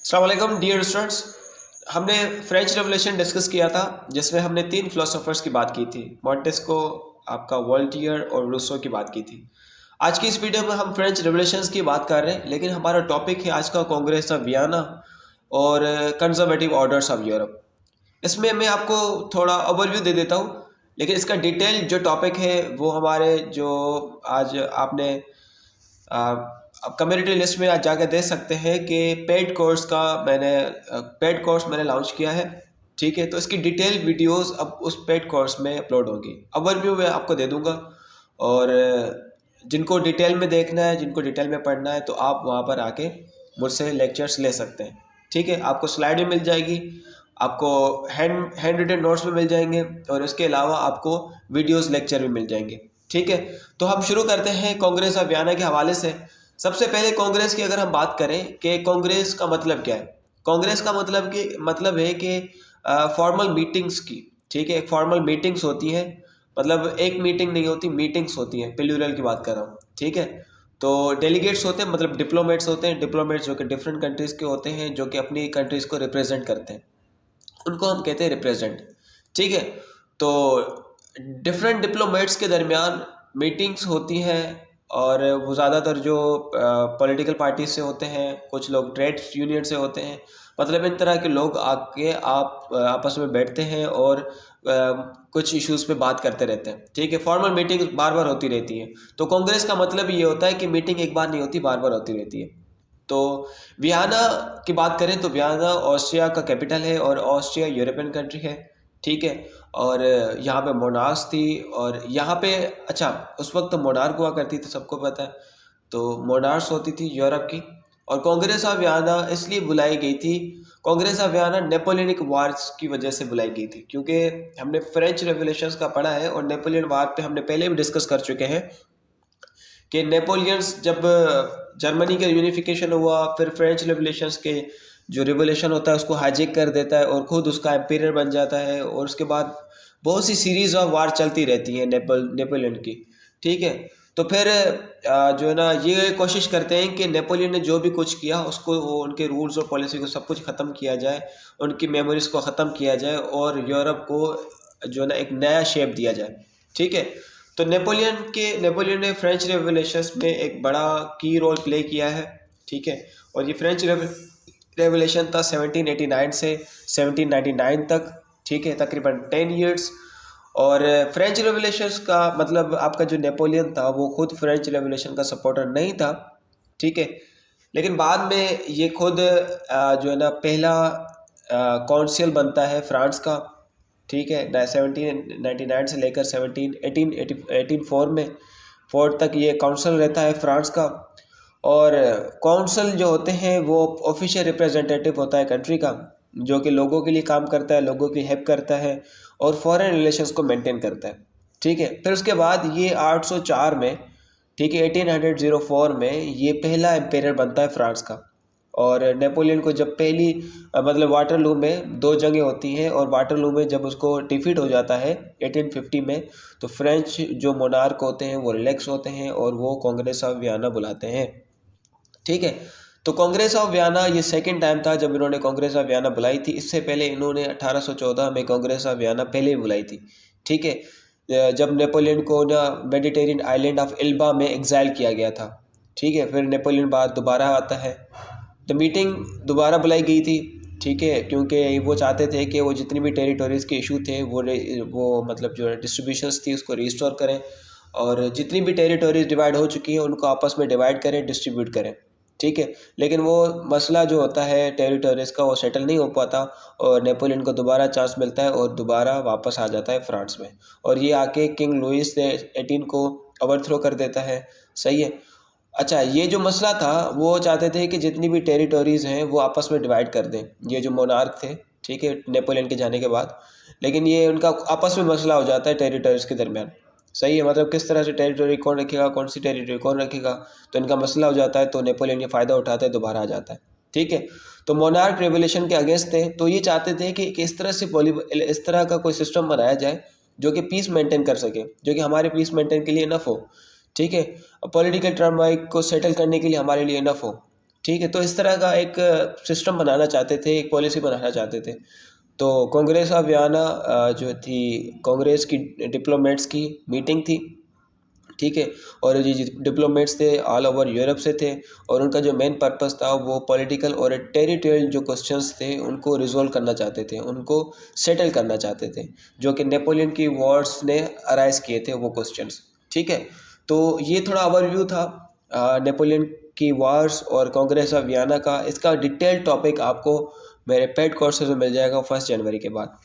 अस्सलाम वालेकुम dear students. हमने फ्रेंच रेवोल्यूशन डिस्कस किया था जिसमें हमने तीन फिलोसोफर्स की बात की थी, मॉन्टेस्को, आपका वोल्टियर और रूसो की बात की थी। आज की इस वीडियो में हम फ्रेंच रेवोल्यूशंस की बात कर रहे हैं, लेकिन हमारा टॉपिक है आज का कांग्रेस ऑफ वियना और कंजर्वेटिव ऑर्डर्स ऑफ यूरोप। इसमें मैं आपको थोड़ा ओवरव्यू दे देता हूँ, लेकिन इसका डिटेल जो टॉपिक है वो हमारे जो आज आपने अब कम्युनिटी लिस्ट में आज जाकर देख सकते हैं कि पेड कोर्स मैंने लॉन्च किया है। ठीक है, तो इसकी डिटेल वीडियोस अब उस पेड कोर्स में अपलोड होगी। ओवरव्यू मैं आपको दे दूंगा, और जिनको डिटेल में देखना है, जिनको डिटेल में पढ़ना है, तो आप वहाँ पर आके मुझसे लेक्चर्स ले सकते हैं। ठीक है, आपको स्लाइड भी मिल जाएगी, आपको हैंड रिटन नोट्स भी मिल जाएंगे, और इसके अलावा आपको वीडियोस लेक्चर भी मिल जाएंगे। ठीक है, तो हम शुरू करते हैं कांग्रेस ऑफ वियना के हवाले से। सबसे पहले कांग्रेस की अगर हम बात करें कि कांग्रेस का मतलब क्या है। कांग्रेस का मतलब है कि फॉर्मल मीटिंग्स की। ठीक है, एक फॉर्मल मीटिंग्स होती हैं, मतलब एक मीटिंग नहीं होती, मीटिंग्स होती हैं, प्लूरल की बात कर रहा हूँ। ठीक है, तो डेलीगेट्स होते हैं, मतलब डिप्लोमेट्स होते हैं, डिप्लोमेट्स जो कि डिफरेंट कंट्रीज़ के होते हैं, जो कि अपनी कंट्रीज़ को रिप्रेजेंट करते हैं, उनको हम कहते हैं रिप्रेजेंट। ठीक है, तो डिफरेंट डिप्लोमेट्स के दरमियान मीटिंग्स होती हैं, और वो ज़्यादातर जो पॉलिटिकल पार्टी से होते हैं, कुछ लोग ट्रेड यूनियन से होते हैं, मतलब इन तरह के लोग आके आप आपस में बैठते हैं और कुछ इश्यूज़ पे बात करते रहते हैं। ठीक है, फॉर्मल मीटिंग बार बार होती रहती है। तो कांग्रेस का मतलब ये होता है कि मीटिंग एक बार नहीं होती, बार बार होती रहती है। तो वियना की बात करें तो वियना ऑस्ट्रिया का कैपिटल है, और ऑस्ट्रिया यूरोपियन कंट्री है। ठीक है, और यहाँ पे मोनार्क्स थी, और यहाँ पे अच्छा उस वक्त तो मोनार्क हुआ करती थी, सबको पता है। तो मोनार्क्स होती थी यूरोप की। और कांग्रेस ऑफ वियना इसलिए बुलाई गई थी, Congress of Vienna Napoleonic wars की वजह से बुलाई गई थी, क्योंकि हमने फ्रेंच रेवोल्यूशंस का पढ़ा है, और नेपोलियन वार पे हमने पहले भी डिस्कस कर चुके हैं कि नेपोलियंस जब जर्मनी का यूनिफिकेशन हुआ, फिर फ्रेंच रेवोल्यूशंस के जो रिवोल्यूशन होता है उसको हाईजैक कर देता है और खुद उसका एम्पायर बन जाता है, और उसके बाद बहुत सी सीरीज ऑफ वार चलती रहती है नेपोलियन की। ठीक है, तो फिर जो है ना, ये कोशिश करते हैं कि नेपोलियन ने जो भी कुछ किया उसको, उनके रूल्स और पॉलिसी को सब कुछ ख़त्म किया जाए, उनकी मेमोरीज को ख़त्म किया जाए, और यूरोप को जो है ना एक नया शेप दिया जाए। ठीक है, तो नेपोलियन ने फ्रेंच रेवोल्यूशंस में एक बड़ा की रोल प्ले किया है। ठीक है, और ये फ्रेंच रेवोल्यूशन था 1789 से 1799 तक। ठीक है, तकरीबन 10 ईयर्स। और फ्रेंच रेवोल्यूशंस का मतलब आपका जो नेपोलियन था वो खुद फ्रेंच रेवोल्यूशन का सपोर्टर नहीं था। ठीक है, लेकिन बाद में ये खुद जो है ना पहला कौंसिल बनता है फ्रांस का। ठीक है, 1799 से लेकर 1884 में फोर्थ तक ये काउंसिल रहता है फ्रांस का। और काउंसिल जो होते हैं वो ऑफिशियल रिप्रेजेंटेटिव होता है कंट्री का, जो कि लोगों के लिए काम करता है, लोगों की हेल्प करता है, और फॉरेन रिलेशंस को मेंटेन करता है। ठीक है, फिर उसके बाद ये 804 में, ठीक है, 1804 में ये पहला एम्पायर बनता है फ्रांस का। और नेपोलियन को जब पहली मतलब वाटरलू में दो जंगें होती हैं, और वाटरलू में जब उसको डिफीट हो जाता है 1850 में, तो फ्रेंच जो मोनार्क होते हैं वो रिलैक्स होते हैं, और वो कांग्रेस ऑफ वियना बुलाते हैं। ठीक है, तो कांग्रेस ऑफ वियना ये सेकंड टाइम था जब इन्होंने कांग्रेस ऑफ वियना बुलाई थी। इससे पहले इन्होंने 1814 में कांग्रेस ऑफ वियना पहले ही बुलाई थी। ठीक है, जब नेपोलियन को ना मेडिटेरियन आइलैंड ऑफ एल्बा में एग्जाइल किया गया था। ठीक है, फिर नेपोलियन बाद दोबारा आता है, तो मीटिंग दोबारा बुलाई गई थी। ठीक है, क्योंकि वो चाहते थे कि वो जितनी भी टेरिटोरीज़ के इशू थे वो मतलब जो डिस्ट्रीब्यूशंस थी उसको रिस्टोर करें, और जितनी भी टेरिटोरीज डिवाइड हो चुकी हैं उनको आपस में डिवाइड करें, डिस्ट्रीब्यूट करें। ठीक है, लेकिन वो मसला जो होता है टेरिटोरीज का वो सेटल नहीं हो पाता, और नेपोलियन को दोबारा चांस मिलता है और दोबारा वापस आ जाता है फ्रांस में, और ये आके किंग लुइस 18 को ओवरथ्रो कर देता है। सही है। अच्छा, ये जो मसला था वो चाहते थे कि जितनी भी टेरिटोरीज हैं वो आपस में डिवाइड कर दें, ये जो मोनार्क थे। ठीक है, नेपोलियन के जाने के बाद, लेकिन ये उनका आपस में मसला हो जाता है टेरिटोरीज के दरमियान। सही है, मतलब किस तरह से टेरिटोरी कौन रखेगा, कौन सी टेरिटोरी कौन रखेगा, तो इनका मसला हो जाता है, तो नेपोलियन ये फ़ायदा उठाता है, दोबारा आ जाता है। ठीक है, तो मोनार्क रेवोल्यूशन के अगेंस्ट थे, तो ये चाहते थे कि इस तरह से इस तरह का कोई सिस्टम बनाया जाए जो कि पीस मेंटेन कर सके, जो कि हमारे पीस मेंटेन के लिए इनफ हो। ठीक है, पॉलिटिकल टर्मोइल को सेटल करने के लिए हमारे लिए इनफ हो। ठीक है, तो इस तरह का एक सिस्टम बनाना चाहते थे, एक पॉलिसी बनाना चाहते थे। तो कांग्रेस ऑफ वियना जो थी, कांग्रेस की डिप्लोमेट्स की मीटिंग थी, ठीक है। और ये डिप्लोमेट्स थे ऑल ओवर यूरोप से थे, और उनका जो मेन पर्पस था वो पॉलिटिकल और टेरिटोरियल जो क्वेश्चंस थे उनको रिजोल्व करना चाहते थे, उनको सेटल करना चाहते थे, जो कि नेपोलियन की वॉर्स ने अराइज किए थे वो क्वेश्चंस, ठीक है। तो ये थोड़ा ओवरव्यू था नेपोलियन की वॉर्स और कांग्रेस ऑफ वियना का। इसका डिटेल टॉपिक आपको मेरे पेड कोर्सेज में मिल जाएगा 1 जनवरी के बाद।